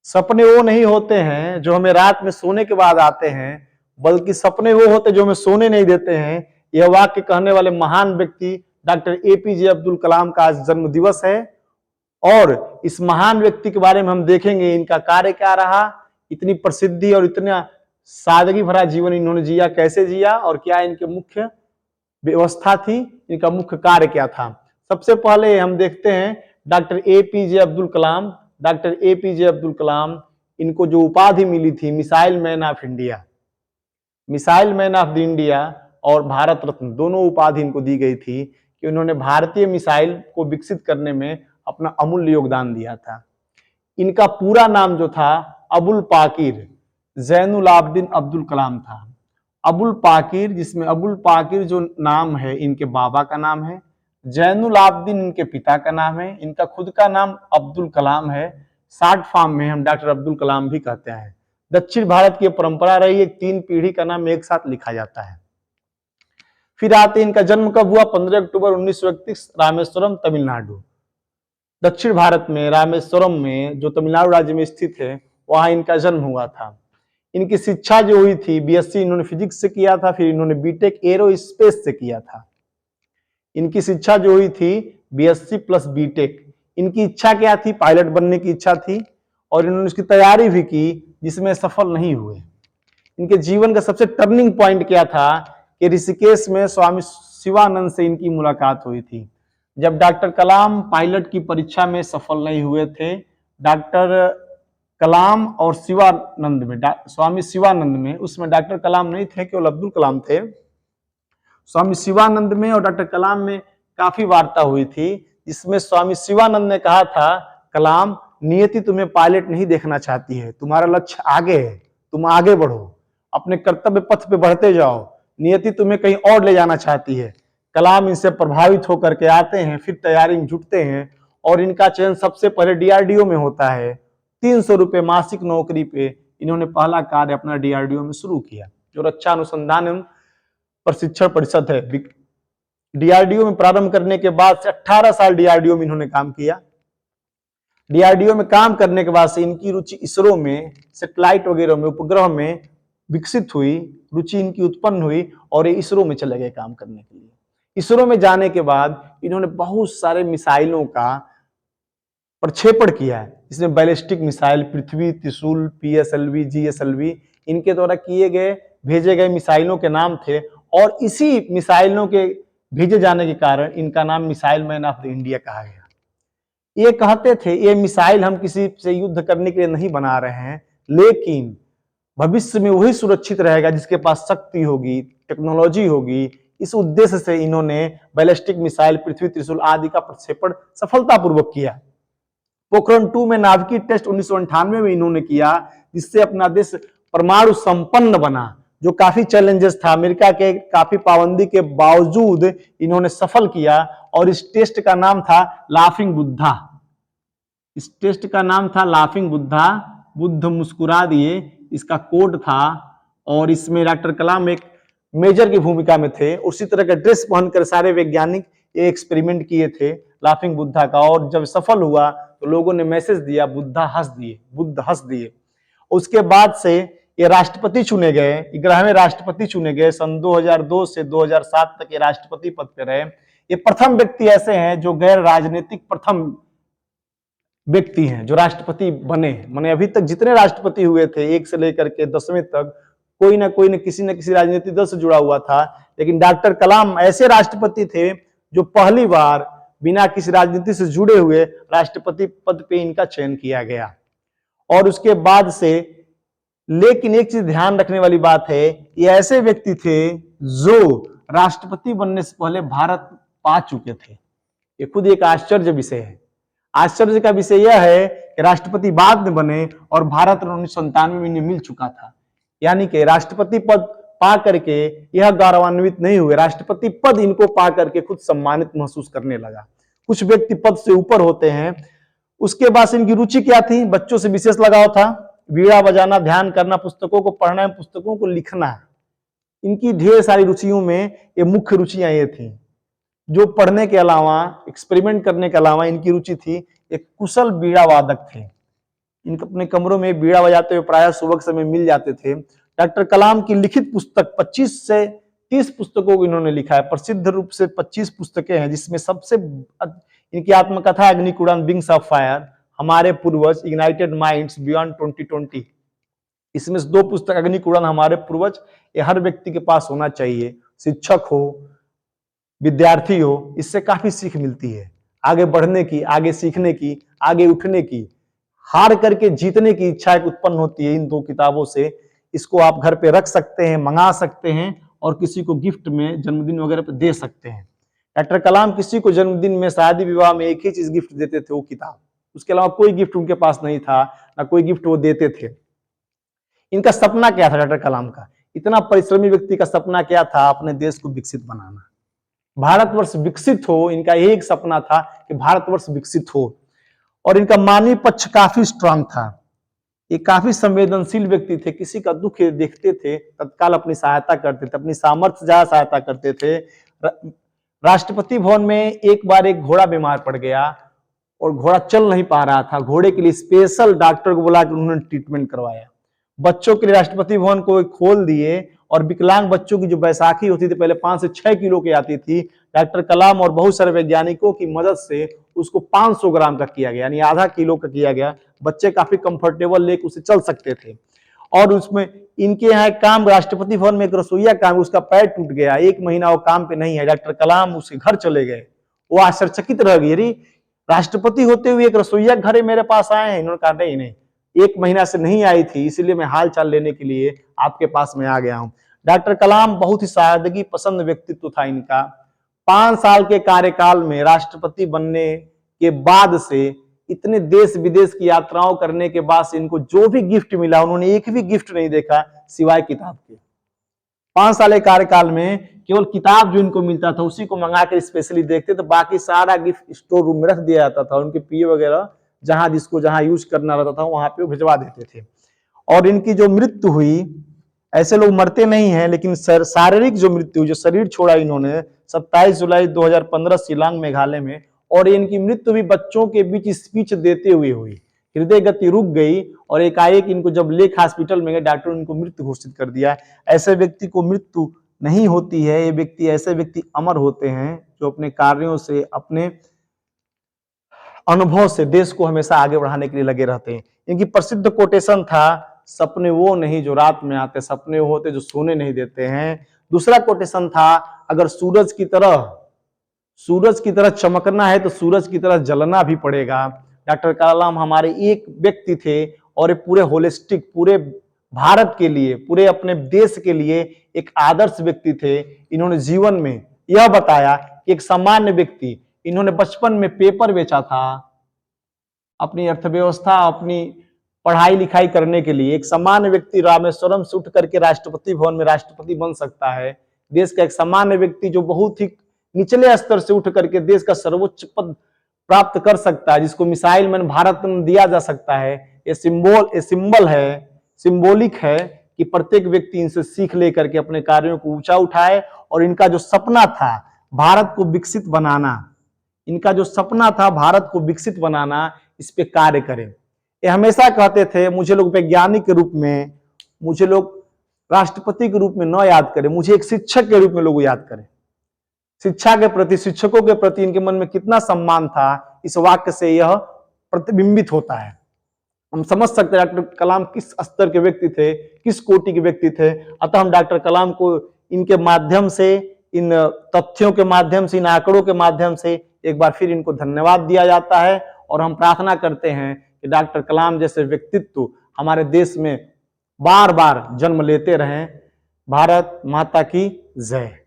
सपने वो नहीं होते हैं जो हमें रात में सोने के बाद आते हैं, बल्कि सपने वो होते जो हमें सोने नहीं देते हैं। यह वाक्य कहने वाले महान व्यक्ति डॉक्टर एपीजे अब्दुल कलाम का आज जन्म दिवस है। और इस महान व्यक्ति के बारे में हम देखेंगे, इनका कार्य क्या रहा, इतनी प्रसिद्धि और इतना सादगी भरा जीवन इन्होंने जिया, कैसे जिया और क्या इनके मुख्य व्यवस्था थी, इनका मुख्य कार्य क्या था। सबसे पहले हम देखते हैं doctor APJ Abdul Kalam. Doctor APJ Abdul Kalam, इनको जो उपाधि मिली थी missile man of India, missile man of the India और भारत रत्न, दोनों उपाधि इनको दी गई थी कि उन्होंने भारतीय मिसाइल को विकसित करने में अपना अमूल्य योगदान दिया था। इनका पूरा नाम जो था अबुल पाकिर जैनुल आबदीन अब्दुल कलाम था। अबुल पाकिर, जिसमें अबुल पाकिर जो नाम है इनके बाबा का नाम है, जैनुल आबदीन इनके पिता का नाम है, इनका खुद का नाम अब्दुल कलाम है। शॉर्ट फॉर्म में हम डॉक्टर अब्दुल कलाम भी कहते हैं। दक्षिण भारत की परंपरा रही है, 3 पीढ़ी का नाम एक साथ लिखा जाता है। फिर आते इनका जन्म कब हुआ, 15 अक्टूबर 1931, रामेश्वरम तमिलनाडु। दक्षिण भारत में रामेश्वरम में, जो तमिलनाडु राज्य में स्थित है, वहां इनका जन्म हुआ था। इनकी शिक्षा जो हुई थी, बीएससी इन्होंने फिजिक्स से किया था, फिर इन्होंने बीटेक एरोस्पेस से किया था। इनकी शिक्षा जो हुई थी बीएससी प्लस बीटेक। इनकी इच्छा क्या थी, पायलट बनने की इच्छा थी और इन्होंने उसकी तैयारी भी की, जिसमें सफल नहीं हुए। इनके जीवन का सबसे टर्निंग पॉइंट क्या था कि ऋषिकेश में स्वामी शिवानंद से इनकी मुलाकात हुई थी। जब डॉक्टर कलाम पायलट की परीक्षा में सफल नहीं हुए थे, डॉक्टर कलाम और शिवानंद में, स्वामी शिवानंद में, उसमें डॉक्टर कलाम नहीं थे, केवल अब्दुल कलाम थे। स्वामी शिवानंद में और डॉक्टर कलाम में काफी वार्ता हुई थी, जिसमें स्वामी शिवानंद ने कहा था, कलाम, नियति तुम्हें पायलट नहीं देखना चाहती है, तुम्हारा लक्ष्य आगे है, तुम आगे बढ़ो, अपने कर्तव्य पथ पे बढ़ते जाओ, नियति तुम्हें कहीं और ले जाना चाहती है। कलाम इनसे प्रभावित होकर के आते हैं, फिर तैयारी में जुटते हैं और इनका चयन सबसे पहले डीआरडीओ में होता है। 300 रुपए मासिक नौकरी पे इन्होंने पहला कार्य अपना डीआरडीओ में शुरू किया, जो रक्षा अनुसंधान एवं प्रशिक्षण परिषद है। डीआरडीओ में प्रारंभ करने के बाद से 18 साल डीआरडीओ में इन्होंने काम किया। डीआरडीओ में काम करने के बाद से इनकी रुचि इसरो में, सैटेलाइट वगैरह में, उपग्रह में विकसित हुई, रुचि इनकी उत्पन्न हुई और ये इसरो में चले गए काम करने के लिए। इसरो में जाने के बाद इन्होंने बहुत सारे मिसाइलों का प्रक्षेपण किया है, जिसमें बैलिस्टिक मिसाइल, पृथ्वी, त्रिशूल, पीएसएलवी, जीएसएलवी, इनके द्वारा किए गए भेजे गए मिसाइलों के नाम थे। और इसी मिसाइलों के भेजे जाने के कारण इनका नाम missile man of the India कहा गया। ये कहते थे, ये मिसाइल हम किसी से युद्ध करने के लिए नहीं बना रहे हैं, लेकिन भविष्य में वही सुरक्षित रहेगा जिसके पास शक्ति होगी, टेक्नोलॉजी होगी। इस उद्देश्य से इन्होंने बैलिस्टिक मिसाइल, पृथ्वी, त्रिशूल आदि का प्रक्षेपण सफलतापूर्वक किया। पोखरण 2 में नाभिकीय टेस्ट 1998 में इन्होंने किया, जिससे अपना देश परमाणु संपन्न बना, जो काफी चैलेंजेस था, अमेरिका के काफी पाबंदी के बावजूद इन्होंने सफल किया। और इस टेस्ट का नाम था लाफिंग बुद्धा। इस टेस्ट का नाम था लाफिंग बुद्धा, बुद्ध मुस्कुरा दिए, इसका कोड था। और इसमें डॉक्टर कलाम एक मेजर की भूमिका में थे। उसी तरह का ड्रेस पहनकर सारे वैज्ञानिक ये एक्सपेरिमेंट किए थे लाफिंग बुद्धा का, और जब सफल हुआ तो लोगों ने मैसेज दिया, बुद्धा हंस दिए, बुद्ध हंस दिए। उसके बाद से ये राष्ट्रपति चुने गए, 11वें राष्ट्रपति चुने गए। सन 2002 से 2007 तक ये राष्ट्रपति पद पर रहे। ये प्रथम व्यक्ति ऐसे हैं जो गैर राजनीतिक प्रथम व्यक्ति हैं जो राष्ट्रपति बने। माने अभी तक जितने राष्ट्रपति हुए थे 1 से लेकर के 10वें तक, कोई ना कोई न किसी राजनीतिक दल से जुड़ा हुआ था, लेकिन डॉक्टर कलाम ऐसे राष्ट्रपति थे जो पहली बार बिना किसी राजनीति से जुड़े हुए राष्ट्रपति पद पे इनका चयन किया गया। और उसके बाद से, लेकिन एक चीज ध्यान रखने वाली बात है, ये ऐसे व्यक्ति थे जो राष्ट्रपति बनने से पहले भारत पा चुके थे। ये खुद एक आश्चर्य विषय है। आश्चर्य का विषय यह है कि राष्ट्रपति बाद में बने और भारत 1997 में इन्हें मिल चुका था। यानी कि राष्ट्रपति पद पा करके यह गौरवान्वित नहीं हुए, राष्ट्रपति पद इनको पा करके खुद सम्मानित महसूस करने लगा। कुछ व्यक्ति पद से ऊपर होते हैं। उसके बाद इनकी रुचि क्या थी, बच्चों से विशेष लगाव था, वीणा बजाना, ध्यान करना, पुस्तकों को पढ़ना, पुस्तकों को लिखना। इनकी ढेर सारी रुचियों में ये मुख्य रुचियां ये थी। जो पढ़ने के अलावा, एक्सपेरिमेंट करने के अलावा इनकी रुचि थी, एक कुशल वीणा वादक थे। इनके अपने कमरों में बीड़ा बजाते हुए प्रायः सुबह के समय मिल जाते थे। डॉक्टर कलाम की लिखित पुस्तक 25 से 30 पुस्तकों को इन्होंने लिखा है। प्रसिद्ध रूप से 25 पुस्तकें हैं, जिसमें सबसे इनकी आत्मकथा अग्निकुंड, विंग्स ऑफ फायर, हमारे पूर्वज, इग्नाइटेड माइंड्स बियॉन्ड 2020। इसमें से 2 पुस्तक अग्निकुंड, हमारे पूर्वज, ये हर व्यक्ति के पास होना चाहिए, शिक्षक हो, विद्यार्थी हो, इससे काफी सीख मिलती है आगे बढ़ने की, आगे सीखने की, आगे उठने की, हार करके जीतने की इच्छा एक उत्पन्न होती है इन 2 किताबों से। इसको आप घर पे रख सकते हैं, मंगा सकते हैं और किसी को गिफ्ट में जन्मदिन वगैरह पे दे सकते हैं। डॉक्टर कलाम किसी को जन्मदिन में, शादी विवाह में एक ही चीज गिफ्ट देते थे, वो किताब। उसके अलावा कोई गिफ्ट उनके पास नहीं था, ना कोई गिफ्ट वो देते थे। इनका सपना क्या था डॉक्टर कलाम का? इतना परिश्रमी व्यक्ति का सपना क्या था? अपने देश को विकसित बनाना, भारतवर्ष विकसित हो। इनका यही एक सपना था कि भारतवर्ष विकसित हो। और इनका मानवीय पक्ष काफी स्ट्रांग था। ये काफी संवेदनशील व्यक्ति थे, किसी का दुख देखते थे तत्काल अपनी सहायता करते थे, अपनी सामर्थ्य ज्यादा सहायता करते थे। राष्ट्रपति भवन में एक बार एक घोड़ा बीमार पड़ गया और घोड़ा चल नहीं पा रहा था। घोड़े के लिए स्पेशल डॉक्टर को बुला के उन्होंने ट्रीटमेंट करवाया। बच्चों के लिए राष्ट्रपति भवन को खोल दिए और विकलांग बच्चों की जो बैसाखी होती थी पहले 5 से 6 किलो की आती थी, डॉक्टर कलाम और बहुत सारे वैज्ञानिकों की मदद से उसको 500 ग्राम का किया गया, यानी आधा किलो का किया गया। बच्चे काफी कंफर्टेबल लेके उसे चल सकते थे। और उसमें इनके यहाँ एक काम, राष्ट्रपति भवन में एक रसोईया काम, उसका पैर टूट गया, 1 महीना वो काम पे नहीं है। डॉक्टर कलाम उसके घर चले गए, वो आश्चर्यचकित रह गई, अरे राष्ट्रपति होते हुए एक रसोईया घर मेरे पास आए हैं। इन्होंने कहा नहीं नहीं, 1 महीना से नहीं आई थी, इसलिए मैं हाल चाल लेने के लिए आपके पास में आ गया हूं। डॉक्टर कलाम बहुत ही सादगी पसंद व्यक्तित्व था इनका। 5 साल के कार्यकाल में राष्ट्रपति बनने के बाद से, इतने देश विदेश की यात्राओं करने के बाद से इनको जो भी गिफ्ट मिला, उन्होंने एक भी गिफ्ट नहीं देखा सिवाय किताब के। 5 साल के कार्यकाल में केवल किताब जो इनको मिलता था उसी को मंगा कर स्पेशली देखते, तो बाकी सारा गिफ्ट स्टोर रूम में रख दिया जाता था। उनके पीए वगैरह जहां जिसको जहां यूज करना रहता था वहां पे वो भिजवा देते थे। और इनकी जो मृत्यु हुई, ऐसे लोग मरते नहीं हैं, लेकिन शारीरिक जो मृत्यु, जो शरीर छोड़ा इन्होंने 27 जुलाई 2015 शिलांग मेघालय में। और इनकी मृत्यु भी बच्चों के बीच स्पीच देते हुए हुई। हृदय गति रुक गई और एकाएक इनको जब लेक हॉस्पिटल में गए, डॉक्टर ने इनको मृत्यु घोषित कर दिया। ऐसे व्यक्ति को मृत्यु नहीं होती है। ये व्यक्ति, ऐसे व्यक्ति अमर होते हैं जो अपने कार्यों से, अपने अनुभव से देश को हमेशा आगे बढ़ाने के लिए लगे रहते हैं। इनकी प्रसिद्ध कोटेशन था, सपने वो नहीं जो रात में आते, सपने वो होते जो सोने नहीं देते हैं। दूसरा कोटेशन था, अगर सूरज की तरह चमकना है तो सूरज की तरह जलना भी पड़ेगा। डॉक्टर कलाम हमारे एक व्यक्ति थे और ये पूरे होलिस्टिक, पूरे भारत के लिए, पूरे अपने देश के लिए एक आदर्श व्यक्ति थे। इन्होंने जीवन में यह बताया कि एक सामान्य व्यक्ति, इन्होंने बचपन में पेपर बेचा था अपनी अर्थव्यवस्था, अपनी पढ़ाई लिखाई करने के लिए। एक सामान्य व्यक्ति रामेश्वरम से उठ करके राष्ट्रपति भवन में राष्ट्रपति बन सकता है। देश का एक सामान्य व्यक्ति जो बहुत ही निचले स्तर से उठ करके देश का सर्वोच्च पद प्राप्त कर सकता है, जिसको मिसाइल मैन भारत में दिया जा सकता है। ये सिंबल है, सिंबॉलिक है कि प्रत्येक व्यक्ति इनसे सीख लेकर के अपने कार्यों को ऊंचा उठाए। और इनका जो सपना था भारत को विकसित बनाना, इस पे कार्य करें। ये हमेशा कहते थे, मुझे लोग वैज्ञानिक के रूप में, मुझे लोग राष्ट्रपति के रूप में न याद करें, मुझे एक शिक्षक के रूप में लोग याद करें। शिक्षा के प्रति, शिक्षकों के प्रति इनके मन में कितना सम्मान था, इस वाक्य से यह प्रतिबिंबित होता है। हम समझ सकते हैं डॉक्टर कलाम किस स्तर के व्यक्ति थे, किस कोटि के व्यक्ति थे। अतः हम डॉक्टर कलाम को इनके माध्यम से, इन तथ्यों के माध्यम से, इन आंकड़ों के माध्यम से एक बार फिर इनको धन्यवाद दिया जाता है। और हम प्रार्थना करते हैं कि डॉक्टर कलाम जैसे व्यक्तित्व हमारे देश में बार बार जन्म लेते रहें। भारत माता की जय।